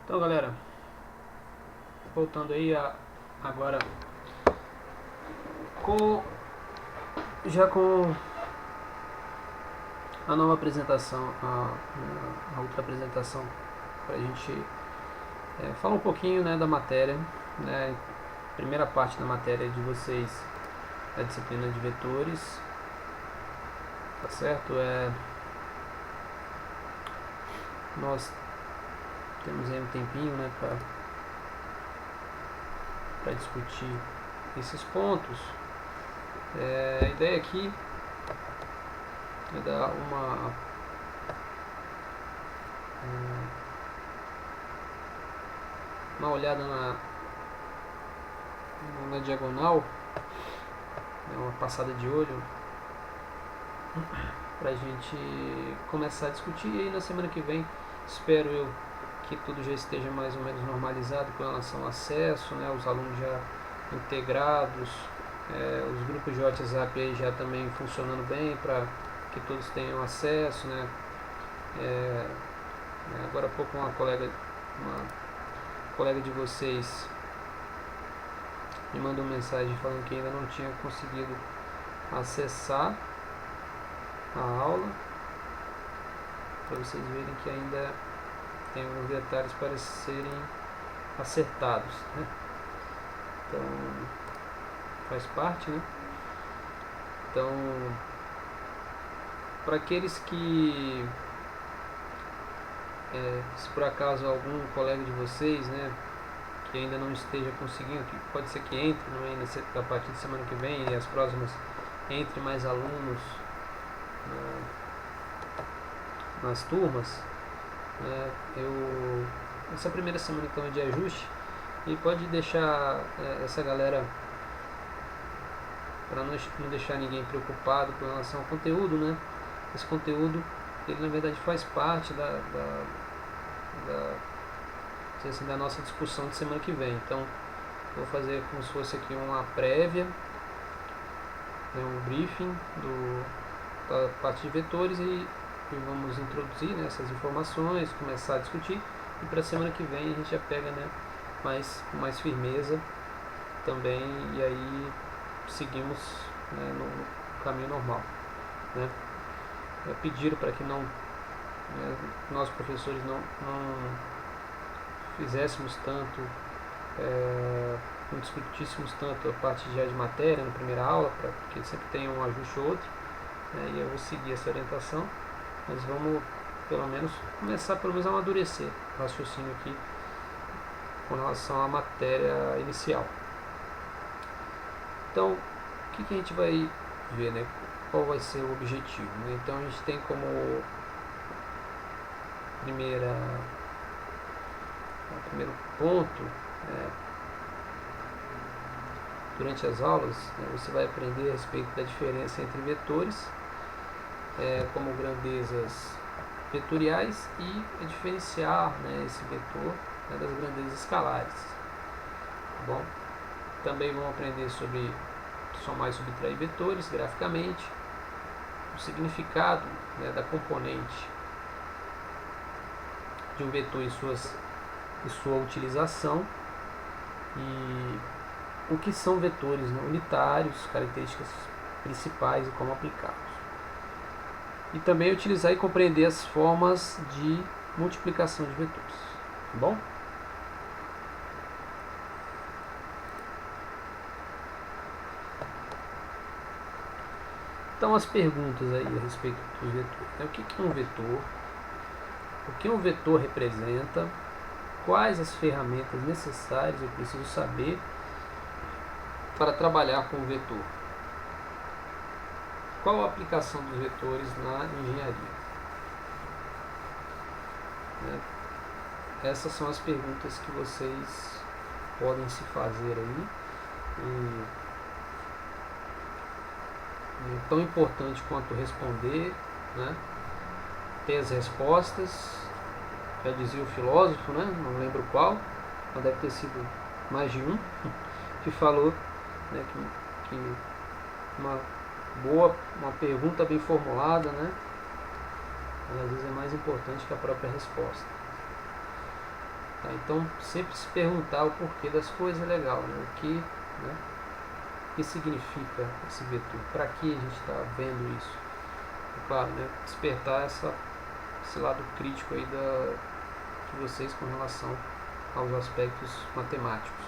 Então, galera, voltando aí agora com a nova apresentação, a outra apresentação, para a gente falar um pouquinho, né, da matéria, né, primeira parte da matéria de vocês, a disciplina de vetores, tá certo? Nós temos aí um tempinho, né, para discutir esses pontos. A ideia aqui é dar uma olhada na diagonal, né, uma passada de olho, para a gente começar a discutir. E aí na semana que vem, espero eu que tudo já esteja mais ou menos normalizado com relação ao acesso, né, os alunos já integrados, os grupos de WhatsApp aí já também funcionando bem para que todos tenham acesso, né. Agora há pouco uma colega de vocês me mandou uma mensagem falando que ainda não tinha conseguido acessar a aula, para vocês verem que ainda tem alguns detalhes para serem acertados, né? Então faz parte, né? Então, para aqueles que se por acaso algum colega de vocês, né, que ainda não esteja conseguindo, que pode ser que entre a partir de semana que vem e as próximas, entre mais alunos nas turmas, essa primeira semana então é de ajuste, e pode deixar essa galera, para não deixar ninguém preocupado com relação ao conteúdo, né? Esse conteúdo, ele na verdade faz parte da nossa discussão de semana que vem. Então vou fazer como se fosse aqui uma prévia, né, um briefing da parte de vetores, e vamos introduzir, né, essas informações, começar a discutir, e para a semana que vem a gente já pega, né, com mais firmeza também, e aí seguimos, né, no caminho normal, né. Pediram para que nós professores não fizéssemos tanto, não discutíssemos tanto a parte já de matéria na primeira aula, porque sempre tem um ajuste ou outro, né, e eu vou seguir essa orientação, mas vamos começar a amadurecer o raciocínio aqui com relação à matéria inicial. Então, o que a gente vai ver, né? Qual vai ser o objetivo, né? Então a gente tem como primeiro ponto, durante as aulas, né, você vai aprender a respeito da diferença entre vetores, como grandezas vetoriais, e diferenciar, né, esse vetor, né, das grandezas escalares. Tá bom? Também vamos aprender sobre somar e subtrair vetores graficamente, o significado, né, da componente de um vetor e sua utilização, e o que são vetores, né, unitários, características principais e como aplicá-los. E também utilizar e compreender as formas de multiplicação de vetores. Tá bom? Então, as perguntas aí a respeito dos vetores. O que é um vetor? O que um vetor representa? Quais as ferramentas necessárias eu preciso saber para trabalhar com o vetor? Qual a aplicação dos vetores na engenharia? Essas são as perguntas que vocês podem se fazer aí. E é tão importante quanto responder, né? Ter as respostas. Já dizia o filósofo, né? Não lembro qual, mas deve ter sido mais de um, que falou, né, que uma pergunta bem formulada, né, às vezes é mais importante que a própria resposta. Tá? Então sempre se perguntar o porquê das coisas é legal, né? O que significa esse vetor, para que a gente está vendo isso. E, claro, né? Despertar esse lado crítico aí de vocês com relação aos aspectos matemáticos.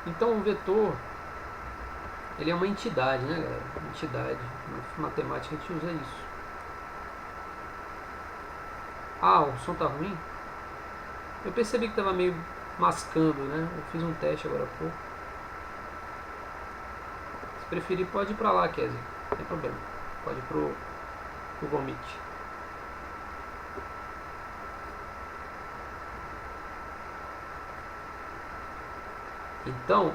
Então o vetor, ele é uma entidade, né, galera? Uma entidade. Na matemática a gente usa isso. Ah, o som tá ruim? Eu percebi que estava meio mascando, né? Eu fiz um teste agora há pouco. Se preferir, pode ir pra lá, Kézia. Não tem problema. Pode ir pro Google Meet. Então,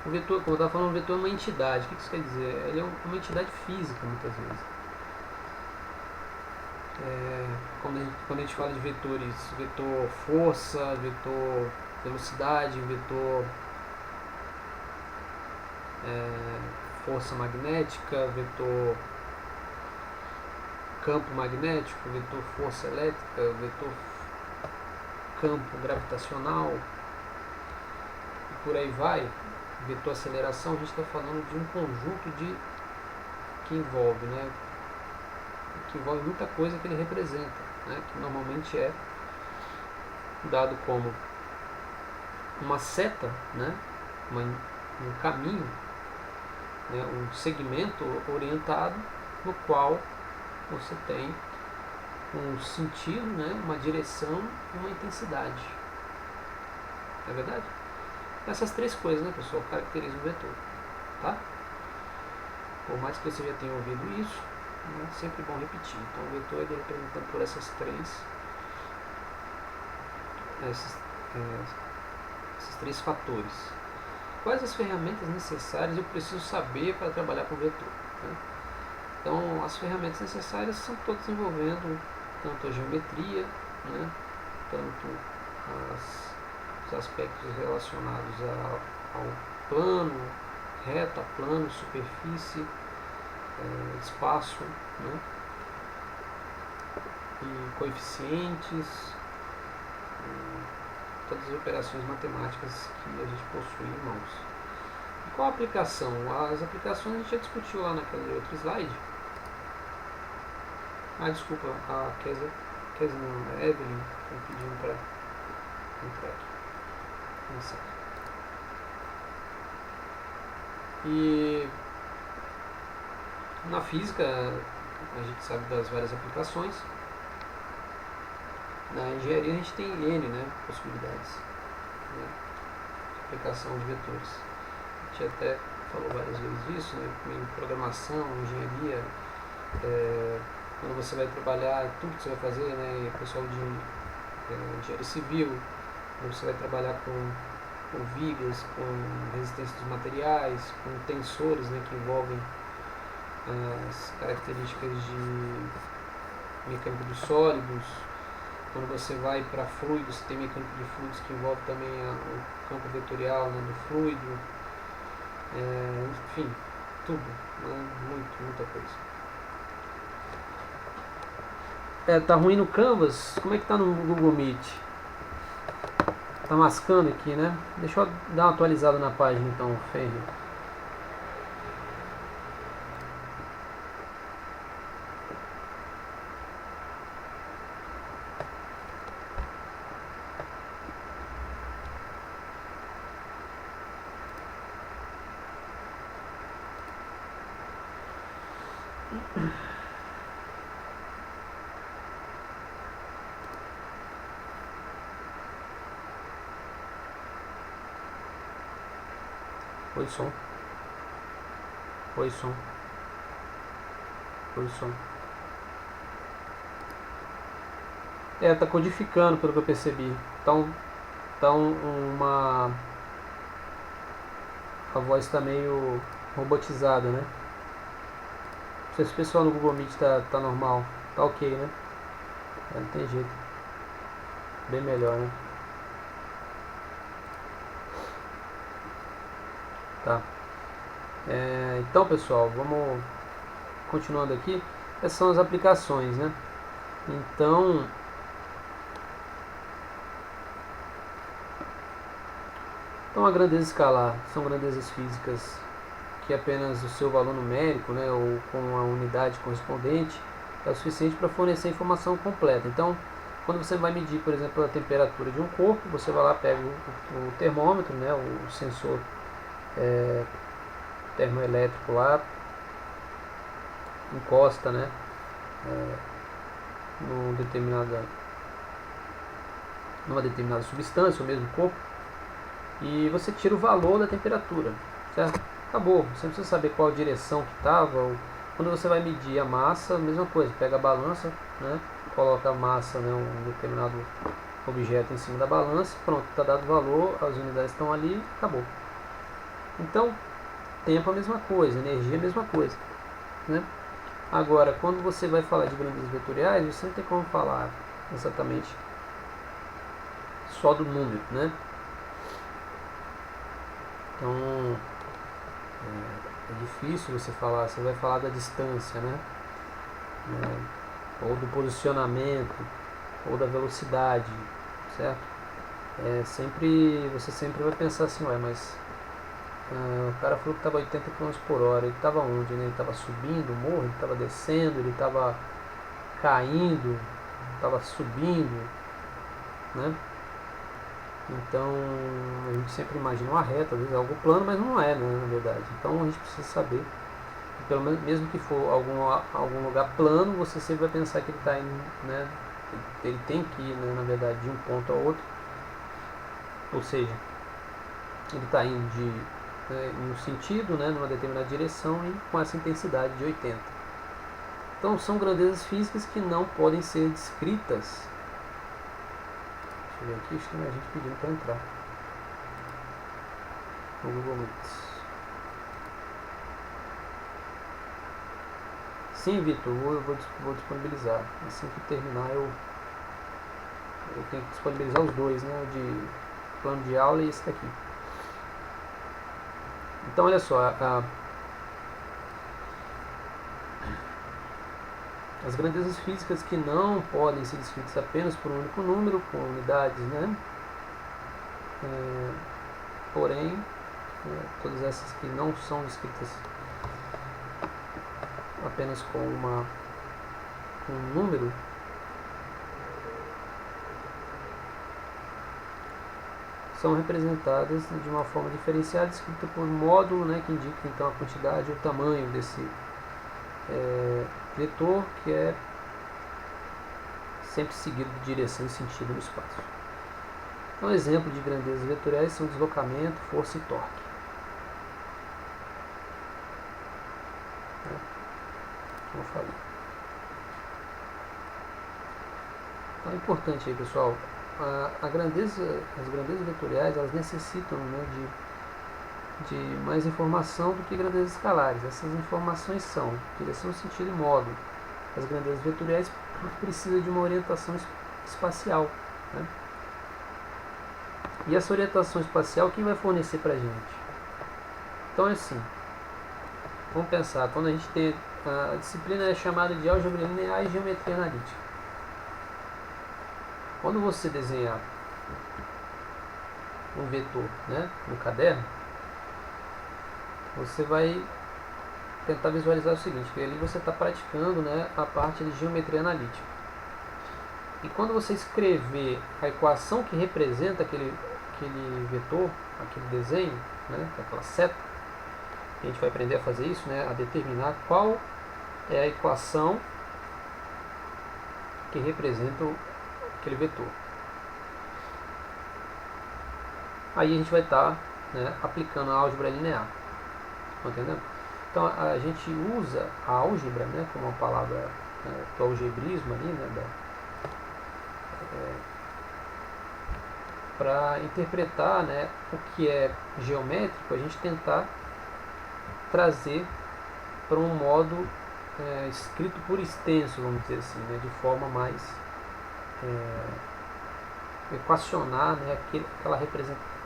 o vetor, como eu estava falando, o vetor é uma entidade. O que isso quer dizer? Ele é uma entidade física, muitas vezes. Quando a gente fala de vetores, vetor força, vetor velocidade, vetor força magnética, vetor campo magnético, vetor força elétrica, vetor campo gravitacional, e por aí vai, vetor aceleração, a gente está falando de um conjunto que envolve, né, que envolve muita coisa que ele representa, né, que normalmente é dado como uma seta, né, um caminho, né, um segmento orientado no qual você tem um sentido, né, uma direção e uma intensidade. Não é verdade? Essas três coisas, né, pessoal, caracterizam o vetor. Tá? Por mais que você já tenha ouvido isso, é sempre bom repetir. Então o vetor é representado por esses três fatores. Quais as ferramentas necessárias eu preciso saber para trabalhar com vetor? Né? Então as ferramentas necessárias são todas envolvendo tanto a geometria, né, tanto os aspectos relacionados ao plano, reta, plano, superfície, espaço, né, e coeficientes, todas as operações matemáticas que a gente possui em mãos. E qual a aplicação? As aplicações a gente já discutiu lá naquele outro slide. Ah, desculpa, a Kézia não, a Evelyn estão pedindo para entrar aqui. Nossa. E na física a gente sabe das várias aplicações. Na engenharia a gente tem N, né, possibilidades, né, de aplicação de vetores. A gente até falou várias vezes isso, né, em programação, engenharia, quando você vai trabalhar, tudo que você vai fazer, né, pessoal de engenharia civil, quando você vai trabalhar com vigas, com resistência dos materiais, com tensores, né, que envolvem as características de mecânica dos sólidos. Quando você vai para fluidos, você tem mecânica de fluidos que envolve também o campo vetorial, né, do fluido, enfim, tudo, né, muita coisa. Tá ruim no Canvas? Como é que tá no Google Meet? Tá mascando aqui, né? Deixa eu dar uma atualizada na página então, Ferri. Oi, som. Oi, som. Oi, som. Tá codificando, pelo que eu percebi. Então a voz está meio robotizada, né? Não sei se o pessoal no Google Meet tá normal. Tá ok, né? Não tem jeito. Bem melhor, né? Tá. Então, pessoal, vamos continuando aqui. Essas são as aplicações, né? Então, Então a grandeza escalar são grandezas físicas que apenas o seu valor numérico, né, ou com a unidade correspondente, é o suficiente para fornecer a informação completa. Então, quando você vai medir, por exemplo, a temperatura de um corpo, você vai lá, pega o termômetro, né, o sensor termoelétrico lá, encosta, né, numa determinada substância, ou mesmo corpo, e você tira o valor da temperatura, certo? Acabou, você não precisa saber qual direção que estava. Quando você vai medir a massa, a mesma coisa, pega a balança, né, coloca a massa, né, um determinado objeto em cima da balança, pronto, está dado o valor, as unidades estão ali, acabou. Então, tempo é a mesma coisa, energia é a mesma coisa, né? Agora, quando você vai falar de grandezas vetoriais, você não tem como falar exatamente só do número, né? Então, é difícil você falar, você vai falar da distância, né? Ou do posicionamento, ou da velocidade, certo? Você sempre vai pensar assim, ué, mas o cara falou que estava 80 km por hora, ele estava onde? Né? Ele estava subindo o morro, ele estava descendo, ele estava caindo, estava subindo, né? Então a gente sempre imagina uma reta, às vezes algo plano, mas não é, né, na verdade. Então a gente precisa saber, pelo menos, mesmo que for algum lugar plano, você sempre vai pensar que ele está indo, né? Ele tem que ir, né, na verdade, de um ponto ao outro, ou seja, ele está indo em um sentido, né, numa determinada direção e com essa intensidade de 80. Então são grandezas físicas que não podem ser descritas. Deixa eu ver aqui, acho que tem a gente pedindo para entrar no Google Meets. Sim, Vitor, eu vou disponibilizar. Assim que terminar, eu tenho que disponibilizar os dois, né? O de plano de aula e esse daqui. Então, olha só, as grandezas físicas que não podem ser descritas apenas por um único número, com unidades, né? Porém, todas essas que não são descritas apenas com um número, são representadas de uma forma diferenciada, escrita por módulo, né, que indica então a quantidade e o tamanho desse vetor, que é sempre seguido de direção e sentido no espaço. Então, exemplo de grandezas vetoriais são deslocamento, força e torque. Como eu falei. Então é importante aí, pessoal, as grandezas vetoriais, elas necessitam, né, de mais informação do que grandezas escalares. Essas informações são direção, sentido e módulo. As grandezas vetoriais precisam de uma orientação espacial, né? E essa orientação espacial, quem vai fornecer para a gente? Então é assim, vamos pensar, quando a gente tem a disciplina é chamada de álgebra linear e geometria analítica. Quando você desenhar um vetor, né, no caderno, você vai tentar visualizar o seguinte, que ali você está praticando, né, a parte de geometria analítica. E quando você escrever a equação que representa aquele vetor, aquele desenho, né, aquela seta, a gente vai aprender a fazer isso, né, a determinar qual é a equação que representa aquele vetor. Aí a gente vai estar, né, aplicando a álgebra linear. Estão entendendo? Então a gente usa a álgebra, né, como uma palavra do algebrismo ali, né, para interpretar, né, o que é geométrico, a gente tentar trazer para um modo escrito por extenso, vamos dizer assim, né, de forma mais equacionar, né,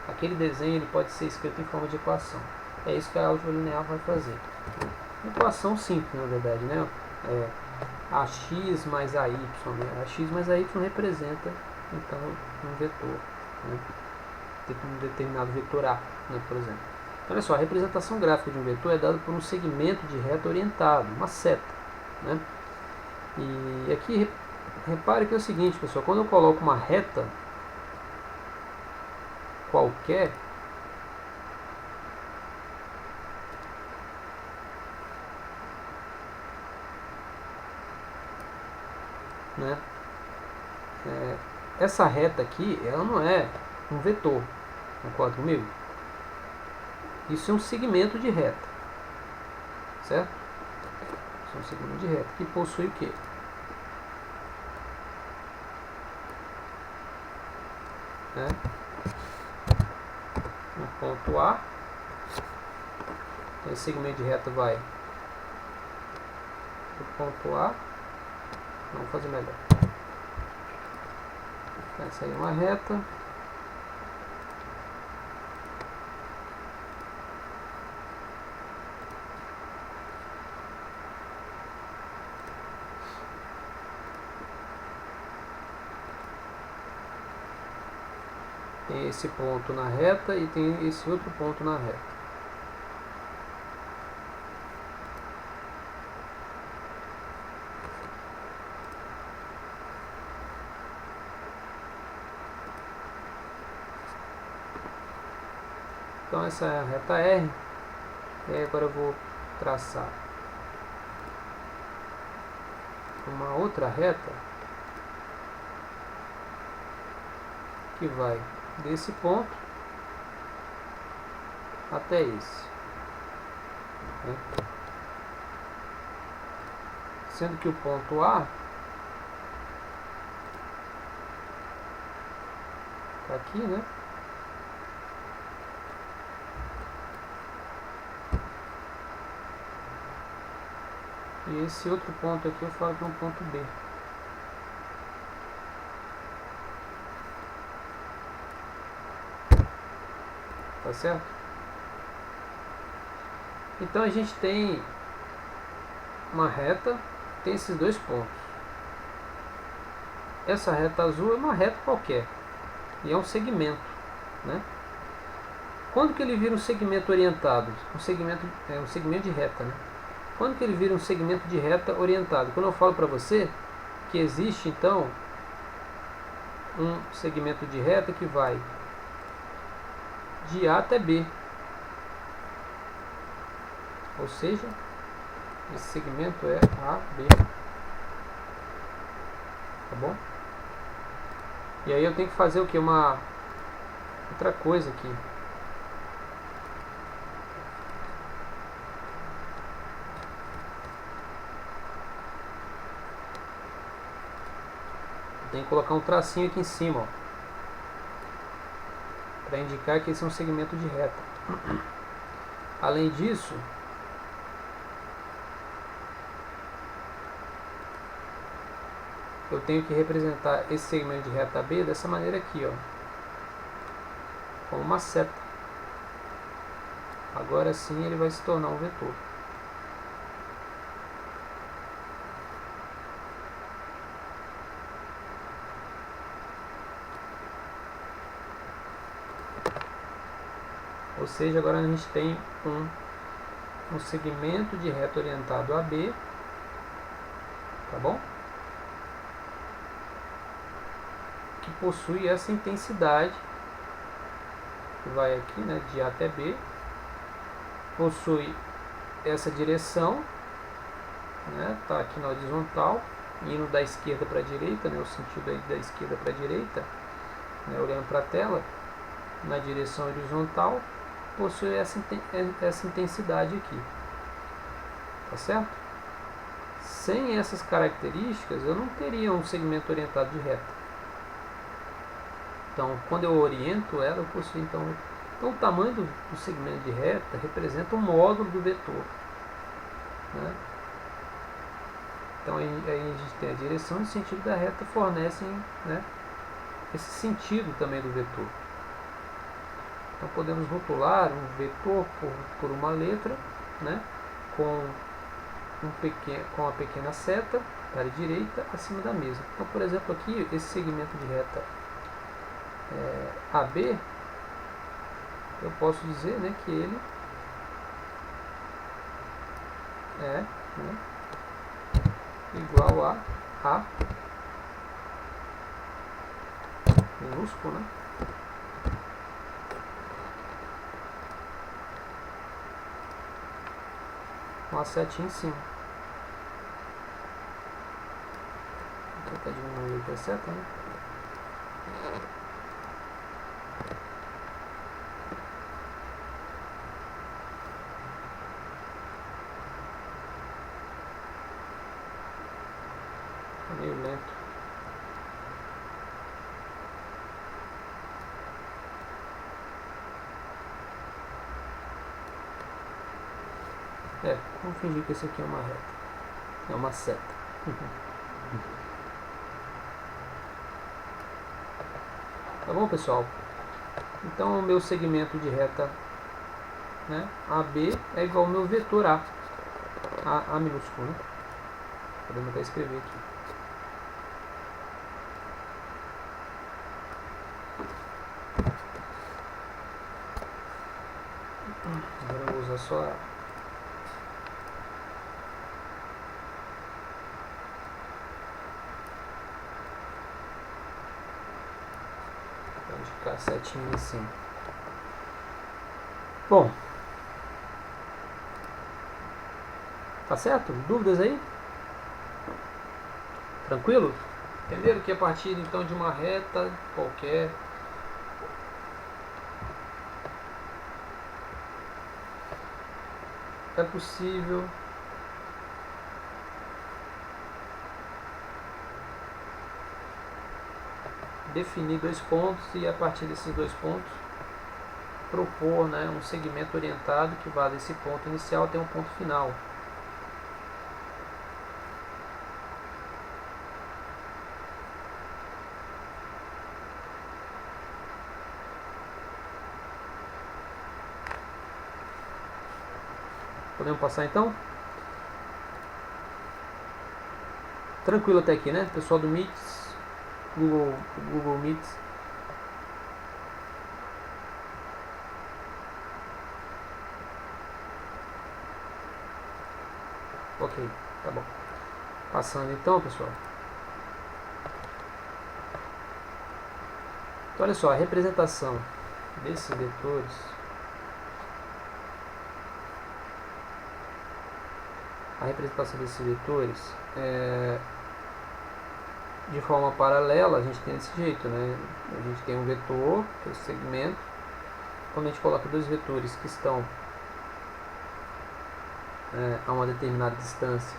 aquele desenho ele pode ser escrito em forma de equação. É isso que a álgebra linear vai fazer. Uma equação simples, na verdade, né? AX mais AY, né? AX mais AY representa então um vetor, né? um determinado vetor A, né, por exemplo. Então, olha só, a representação gráfica de um vetor é dada por um segmento de reta orientado, uma seta, né? E aqui, repare que é o seguinte, pessoal, quando eu coloco uma reta qualquer, né, essa reta aqui, ela não é um vetor, concorda comigo? Isso é um segmento de reta, certo? Isso é um segmento de reta que possui o quê? Né? Um ponto A, então esse segmento de reta vai do ponto A, vamos fazer melhor. Essa aí é uma reta. Tem esse ponto na reta e tem esse outro ponto na reta. Então essa é a reta R. E aí agora eu vou traçar uma outra reta que vai desse ponto até esse, né? Sendo que o ponto A está aqui, né? E esse outro ponto aqui eu falo que é um ponto B. Tá certo? Então a gente tem uma reta, tem esses dois pontos. Essa reta azul é uma reta qualquer e é um segmento, né? Quando que ele vira um segmento orientado? Um segmento de reta, né? Quando que ele vira um segmento de reta orientado? Quando eu falo para você que existe então um segmento de reta que vai de A até B, ou seja, esse segmento é AB, tá bom? E aí eu tenho que fazer o que? Uma outra coisa aqui. Tem que colocar um tracinho aqui em cima, para indicar que esse é um segmento de reta. Além disso, eu tenho que representar esse segmento de reta B dessa maneira aqui, ó, como uma seta. Agora sim ele vai se tornar um vetor. Ou seja, agora a gente tem um segmento de reta orientado a B, tá bom? Que possui essa intensidade, que vai aqui, né, de A até B, possui essa direção, né, tá aqui na horizontal, indo da esquerda para a direita, né, o sentido aí da esquerda para a direita, né, olhando para a tela, na direção horizontal, possui essa intensidade aqui, tá certo? Sem essas características eu não teria um segmento orientado de reta. Então quando eu oriento ela, eu possuo então o tamanho do segmento de reta representa o módulo do vetor, né? Então aí a gente tem a direção e o sentido da reta fornecem, né, esse sentido também do vetor. Então podemos rotular um vetor por uma letra, né, com uma pequena seta para a direita acima da mesma. Então, por exemplo, aqui esse segmento de reta AB, eu posso dizer, né, que ele é, né, igual a A minúsculo, né, uma setinha em cima. Vou tentar diminuir aqui a seta, né. Tá meio lento. Vamos fingir que esse aqui é uma reta. É uma seta. Tá bom, pessoal? Então, o meu segmento de reta, né, AB é igual ao meu vetor A. A minúsculo, né? Podemos até escrever aqui. Agora eu vou usar só a... Ficar setinho assim. Bom, tá certo? Dúvidas aí? Tranquilo? Entenderam que a partir então de uma reta qualquer é possível definir dois pontos e a partir desses dois pontos propor, né, um segmento orientado que vá desse ponto inicial até um ponto final. Podemos passar então? Tranquilo até aqui, né? Pessoal do Meet, Google Meet. Ok, tá bom. Passando então, pessoal. Então, olha só, a representação desses vetores de forma paralela, a gente tem desse jeito, né? A gente tem um vetor, que é o segmento. Quando a gente coloca dois vetores que estão a uma determinada distância,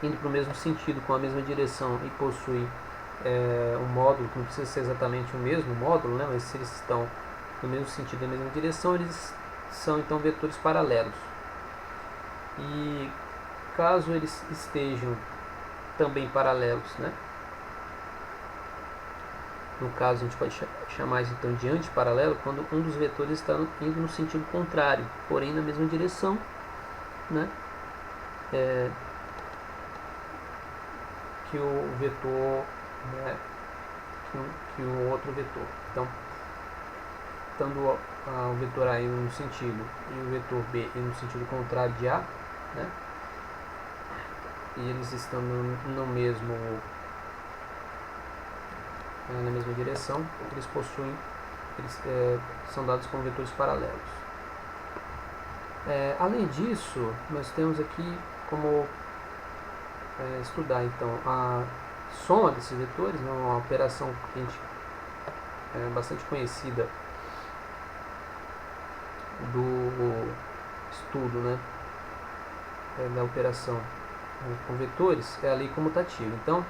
indo para o mesmo sentido, com a mesma direção e possui um módulo, que não precisa ser exatamente o mesmo módulo, né? Mas se eles estão no mesmo sentido, na mesma direção, eles são então vetores paralelos. E caso eles estejam também paralelos, né? No caso, a gente pode chamar isso então de antiparalelo, quando um dos vetores está indo no sentido contrário, porém na mesma direção, né? Que o vetor, né? que o outro vetor. Então, estando o vetor A indo no sentido e o vetor B indo no sentido contrário de A, né? E eles estando no mesmo na mesma direção, eles são dados como vetores paralelos. Além disso, nós temos aqui como estudar então a soma desses vetores, né, uma operação que a gente bastante conhecida do estudo, né, da operação com vetores, é a lei comutativa. Então,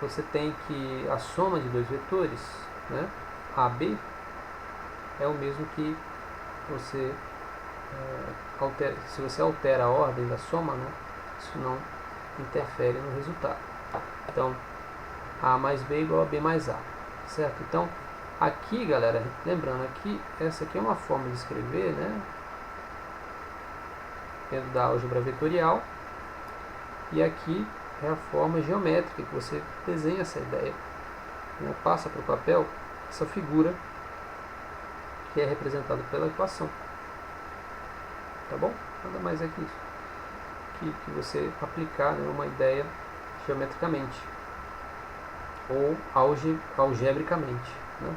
você tem que a soma de dois vetores, né, AB, é o mesmo que você altera. Se você altera a ordem da soma, né, isso não interfere no resultado. Então, A mais B igual a B mais A, certo? Então, aqui, galera, lembrando aqui, essa aqui é uma forma de escrever, né, dentro da álgebra vetorial, e aqui é a forma geométrica que você desenha essa ideia, né, passa para o papel essa figura que é representada pela equação. Tá bom? Nada mais é que isso. Que você aplicar, né, uma ideia geometricamente ou algebricamente, né?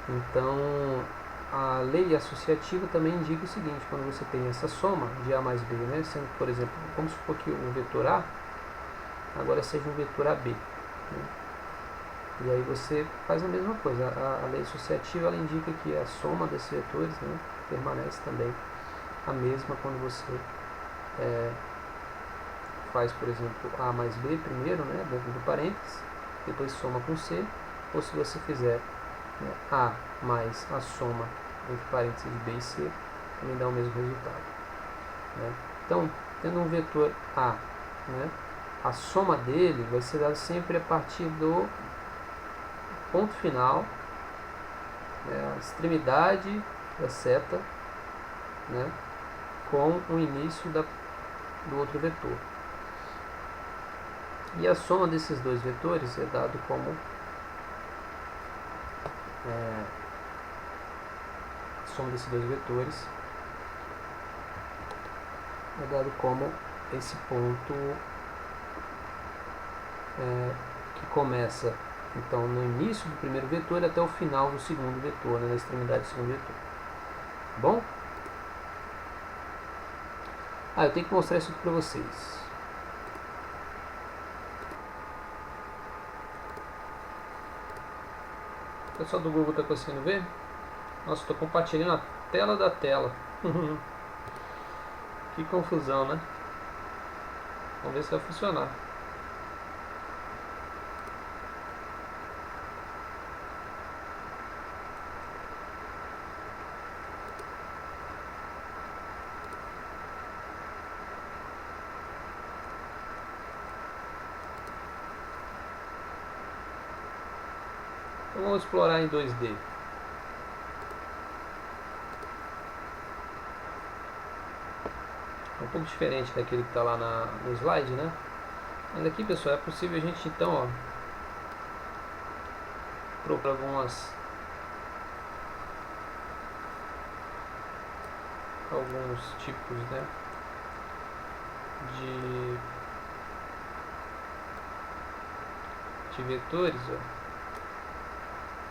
Então, a lei associativa também indica o seguinte: quando você tem essa soma de A mais B, né, sendo, por exemplo, vamos supor que o vetor A agora seja um vetor AB, né? E aí você faz a mesma coisa. A lei associativa, ela indica que a soma desses vetores, né, permanece também a mesma quando você faz, por exemplo, A mais B primeiro, né, dentro do parênteses, depois soma com C, ou se você fizer, né, A mais a soma entre parênteses de B e C, também dá o mesmo resultado, né? Então, tendo um vetor A, né, a soma dele vai ser dada sempre a partir do ponto final, né, a extremidade da seta, né, com o início do outro vetor. E a soma desses dois vetores é dado como a soma desses dois vetores é dado como esse ponto que começa então no início do primeiro vetor até o final do segundo vetor, né, na extremidade do segundo vetor. Bom? Eu tenho que mostrar isso aqui para vocês. O pessoal do Google está conseguindo ver? Nossa, estou compartilhando a tela da tela. Que confusão, né? Vamos ver se vai funcionar. Então vamos explorar em 2D. É um pouco diferente daquele que está lá no slide, né? Mas aqui, pessoal, é possível a gente então, propor alguns tipos, né, de vetores,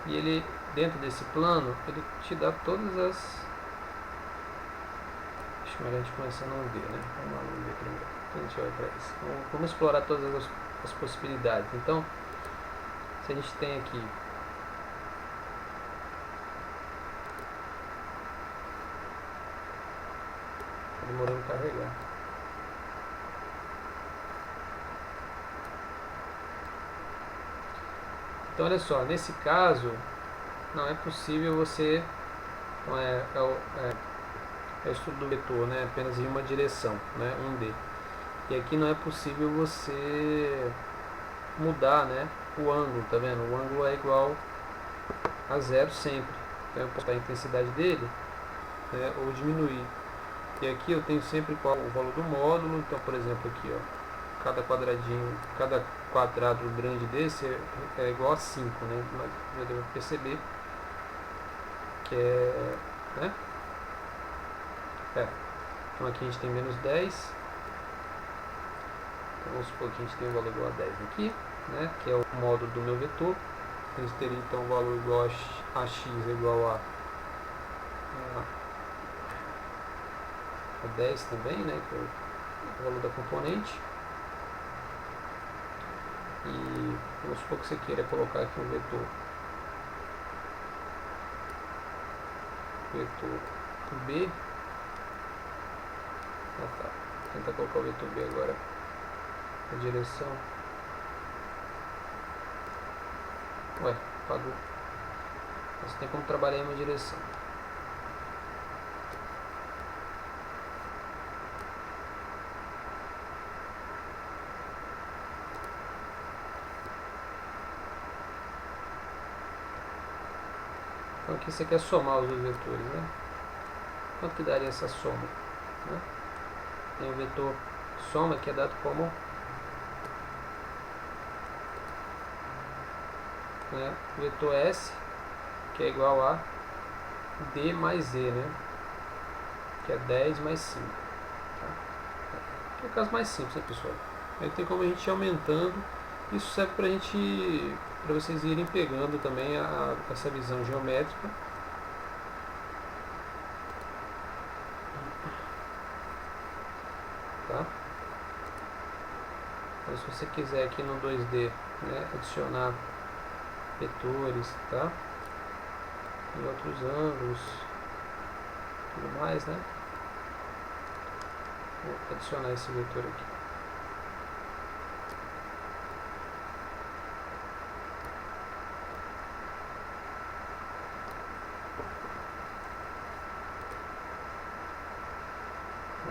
e ele, dentro desse plano, ele te dá todas as... Acho melhor a gente começar a não ver, né? Vamos lá, vamos ver primeiro. Então a gente vai para isso. Vamos explorar todas as possibilidades. Então, se a gente tem aqui demorando a carregar. Então olha só, nesse caso não é possível você, então é o estudo do vetor, né, apenas em uma direção, né, 1D. E aqui não é possível você mudar, né, o ângulo, tá vendo? O ângulo é igual a zero sempre. Então eu posso aumentar a intensidade dele, né, ou diminuir. E aqui eu tenho sempre qual o valor do módulo. Então, por exemplo, aqui, cada quadradinho, cada quadrado grande desse é igual a 5, né? Mas já deu para perceber que né? Então aqui a gente tem menos 10. Então vamos supor que a gente tem um valor igual a 10 aqui, né? Que é o módulo do meu vetor. A gente teria então um valor igual a x igual a 10 também, né, que é o valor da componente. E vamos supor que você queira colocar aqui um vetor B. Tá. Vou tentar colocar o vetor B agora na direção. Apagou. Você tem como trabalhar em uma direção. Então aqui você quer somar os dois vetores, né? Quanto que daria essa soma, né? Tem o vetor soma que é dado como né, vetor S, que é igual a D mais E, né, que é 10 mais 5. Tá? Que é o caso mais simples, né, pessoal? Aí tem como a gente ir aumentando. Isso serve para vocês irem pegando também essa visão geométrica. Tá? Então, se você quiser aqui no 2D, né, adicionar vetores, tá? Em outros ângulos, tudo mais, né? Vou adicionar esse vetor aqui.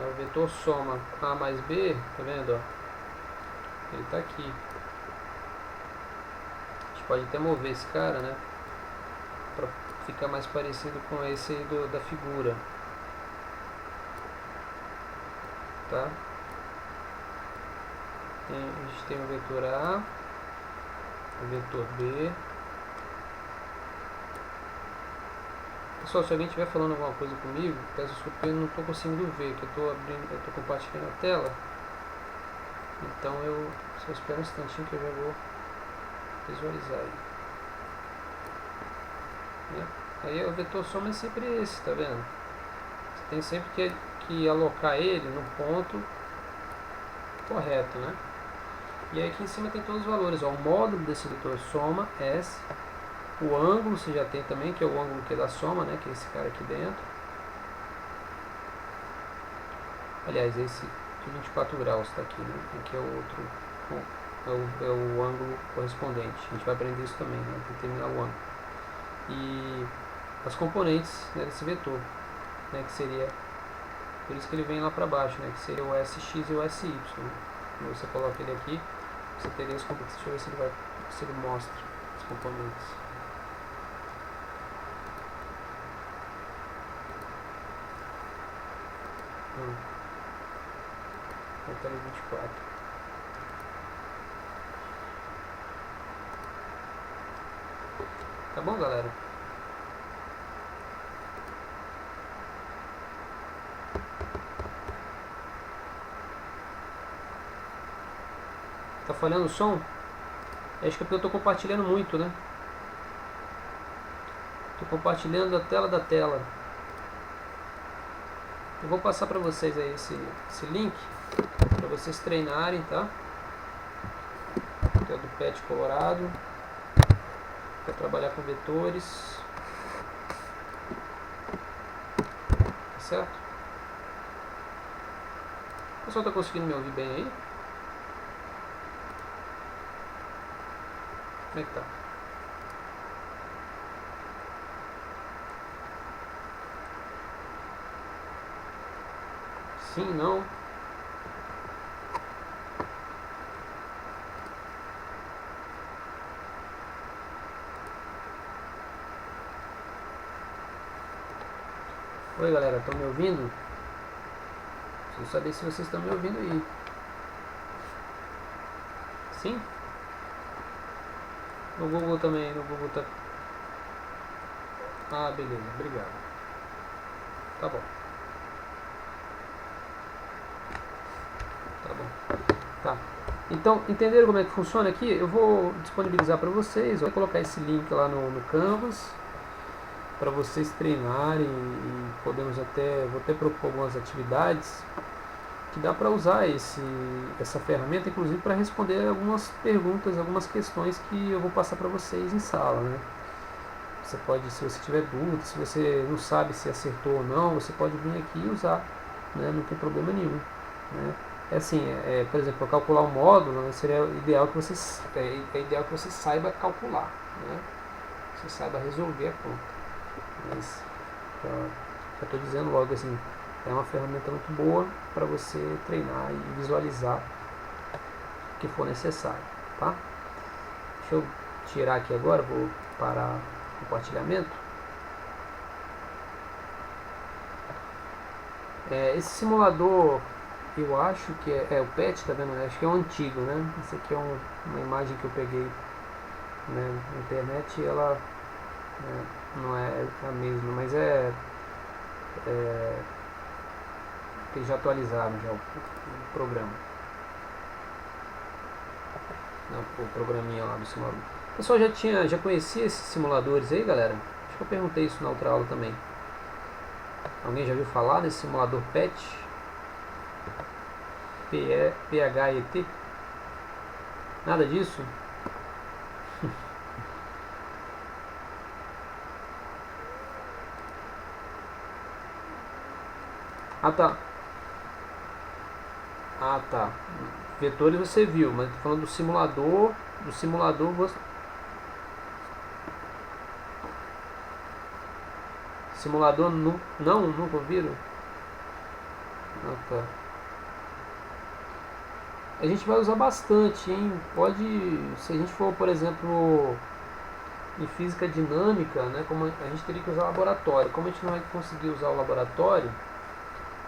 O vetor soma A mais B, tá vendo? Ó? Ele está aqui. A gente pode até mover esse cara, né? Para ficar mais parecido com esse aí da figura. Tá? A gente tem o vetor A, o vetor B. Pessoal, se alguém estiver falando alguma coisa comigo, peço desculpa, eu não estou conseguindo ver, que eu estou compartilhando a tela. Então eu só espero um instantinho que eu já vou visualizar aí. Né? Aí o vetor soma é sempre esse, tá vendo? Você tem sempre que alocar ele no ponto correto, né? E aí aqui em cima tem todos os valores, ó, o módulo desse vetor soma, S, o ângulo você já tem também, que é o ângulo que é da soma, né? Que é esse cara aqui dentro. Aliás, esse de 24 graus está aqui, né? Aqui é o outro, é o ângulo correspondente. A gente vai aprender isso também, né? Determinar o ângulo. E as componentes, né, desse vetor, né? Que seria, por isso que ele vem lá para baixo, né? Que seria o SX e o SY. Né? Quando você coloca ele aqui, você teria as componentes. Deixa eu ver se ele mostra as componentes. Até 24. Tá bom, galera? Tá falhando o som? Acho que é porque eu tô compartilhando muito, né? Tô compartilhando a tela da tela. Eu vou passar para vocês aí esse link para vocês treinarem, tá? Que é do PET Colorado, para trabalhar com vetores, tá certo? O pessoal tá conseguindo me ouvir bem aí? Como é que tá? Sim, não? Oi, galera, estão me ouvindo? Preciso saber se vocês estão me ouvindo aí. Sim? No Google também, no Google tá... Ah, beleza, obrigado. Tá bom. Tá bom. Tá. Então, entenderam como é que funciona aqui? Eu vou disponibilizar para vocês. Vou colocar esse link lá no Canvas para vocês treinarem e podemos vou até propor algumas atividades que dá para usar essa ferramenta, inclusive para responder algumas perguntas, algumas questões que eu vou passar para vocês em sala, né? Você pode, se você tiver dúvida, se você não sabe se acertou ou não, você pode vir aqui e usar, né? Não tem problema nenhum, né? É assim, por exemplo, para calcular um módulo, né, seria ideal que você ideal que você saiba calcular, né? Você saiba resolver a conta. Mas já estou dizendo logo assim, é uma ferramenta muito boa para você treinar e visualizar o que for necessário, tá? Deixa eu tirar aqui agora, vou parar o compartilhamento. Esse simulador, eu acho que é o PET, tá vendo? Acho que é o antigo, né? Esse aqui é uma imagem que eu peguei né? A internet ela não é a mesma, mas eles já atualizaram já o programa, né? O programinha lá do simulador. O pessoal já conhecia esses simuladores aí, galera? Acho que eu perguntei isso na outra aula também. Alguém já viu falar desse simulador PET? PHET? Nada disso? Ah, tá. Ah, tá. Vetores você viu, mas tô falando do simulador. Do simulador você. Simulador não, nunca ouviram? Ah, tá. A gente vai usar bastante, hein? Pode. Se a gente for, por exemplo, em física dinâmica, né? Como a gente teria que usar o laboratório. Como a gente não vai conseguir usar o laboratório,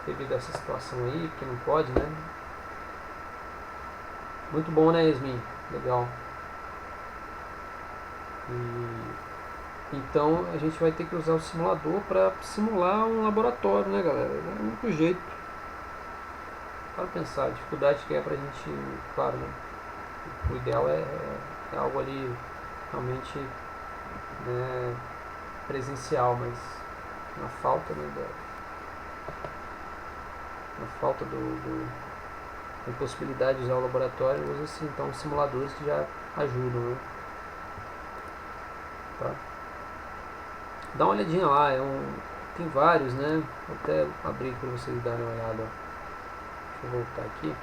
devido a essa situação aí, que não pode, né? Muito bom, né, Yasmin? Legal. Então a gente vai ter que usar o simulador para simular um laboratório, né, galera? É o único jeito. Para pensar, a dificuldade que é pra gente, claro, né? O ideal é algo ali realmente, né, presencial, mas na falta, né, na falta da impossibilidade de usar o laboratório, usa-se então simuladores que já ajudam, né? Tá? Dá uma olhadinha lá, tem vários, né? Vou até abrir para vocês darem uma olhada. Deixa eu voltar aqui.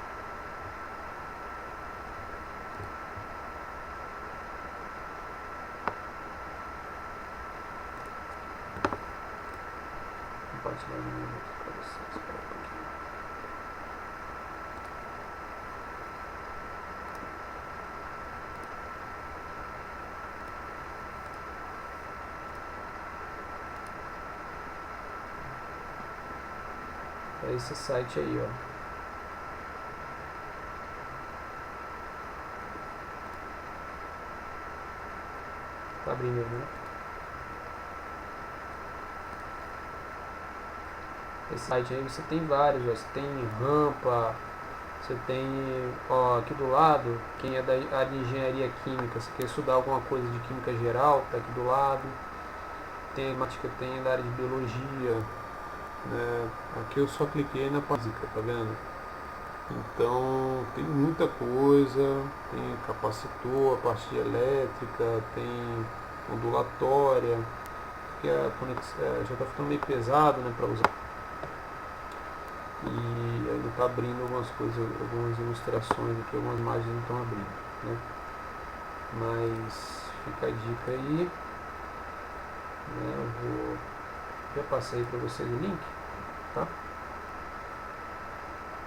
Compartilhar um minuto para vocês. Espera um pouquinho. É esse site aí, ó. Tá abrindo, né? Esse site aí você tem vários, ó. Você tem rampa, você tem, ó, aqui do lado, quem é da área de engenharia química, você quer estudar alguma coisa de química geral, tá aqui do lado. Tem matemática, tem da área de biologia, né? Aqui eu só cliquei na física, tá vendo? Então tem muita coisa, tem capacitor, a parte elétrica, tem ondulatória, que a conexão já está ficando meio pesado, né, para usar. E ainda está abrindo algumas coisas, algumas ilustrações aqui, algumas imagens não estão abrindo, né? Mas fica a dica aí, né? Já passei para vocês o link, tá?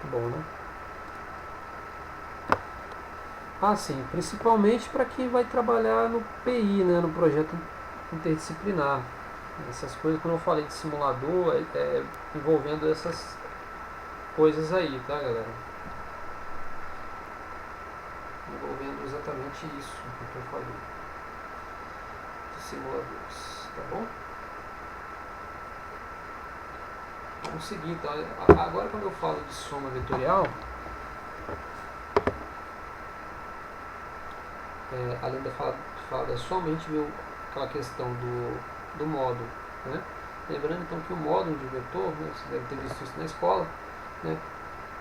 Muito bom, né? Ah, sim, principalmente para quem vai trabalhar no PI, né, no projeto interdisciplinar. Essas coisas, quando eu falei de simulador, envolvendo essas coisas aí, tá, galera? Envolvendo exatamente isso que eu falei de simuladores, tá bom? Vamos seguir, então. Agora, quando eu falo de soma vetorial, além de falar da soma, a gente viu aquela questão do módulo, né? Lembrando então que o módulo de vetor, né, você deve ter visto isso na escola, né?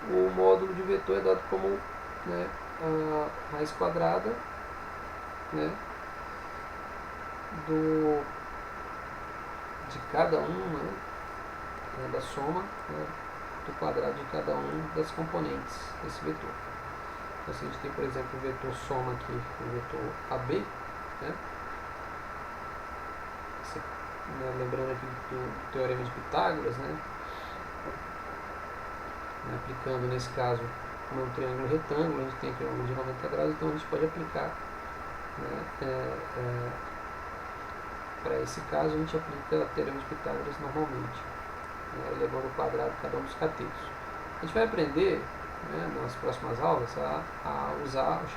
O módulo de vetor é dado como, né, a raiz quadrada, né, de cada um, né, da soma, né, do quadrado de cada um das componentes desse vetor. Então, se a gente tem, por exemplo, o vetor soma aqui, o vetor AB, né, lembrando aqui do teorema de Pitágoras, né, aplicando nesse caso como é um triângulo retângulo, a gente tem aqui um ângulo de 90 graus, então a gente pode aplicar, né, para esse caso a gente aplica o teorema de Pitágoras normalmente, né, elevando ao quadrado cada um dos catetos. A gente vai aprender, né, nas próximas aulas a usar a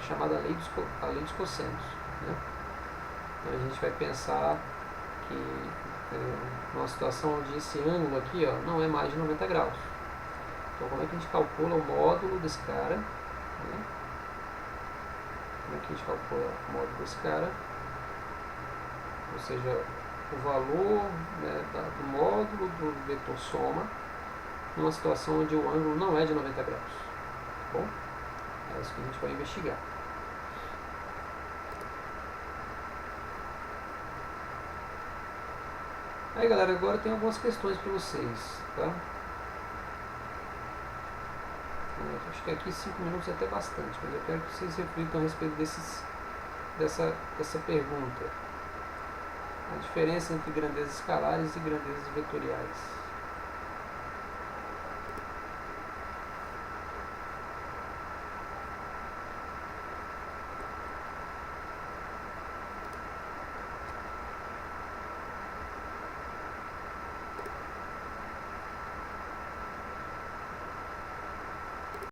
chamada lei dos cossenos. né? Então a gente vai pensar que numa situação onde esse ângulo aqui, ó, não é mais de 90 graus. Então como é que a gente calcula o módulo desse cara? Né? Como é que a gente calcula o módulo desse cara? Ou seja, o valor, né, do módulo do vetor soma numa situação onde o ângulo não é de 90 graus. Tá bom? É isso que a gente vai investigar. Aí galera, agora tem algumas questões para vocês, tá? Acho que aqui 5 minutos é até bastante, mas eu quero que vocês reflitam a respeito dessa pergunta. A diferença entre grandezas escalares e grandezas vetoriais.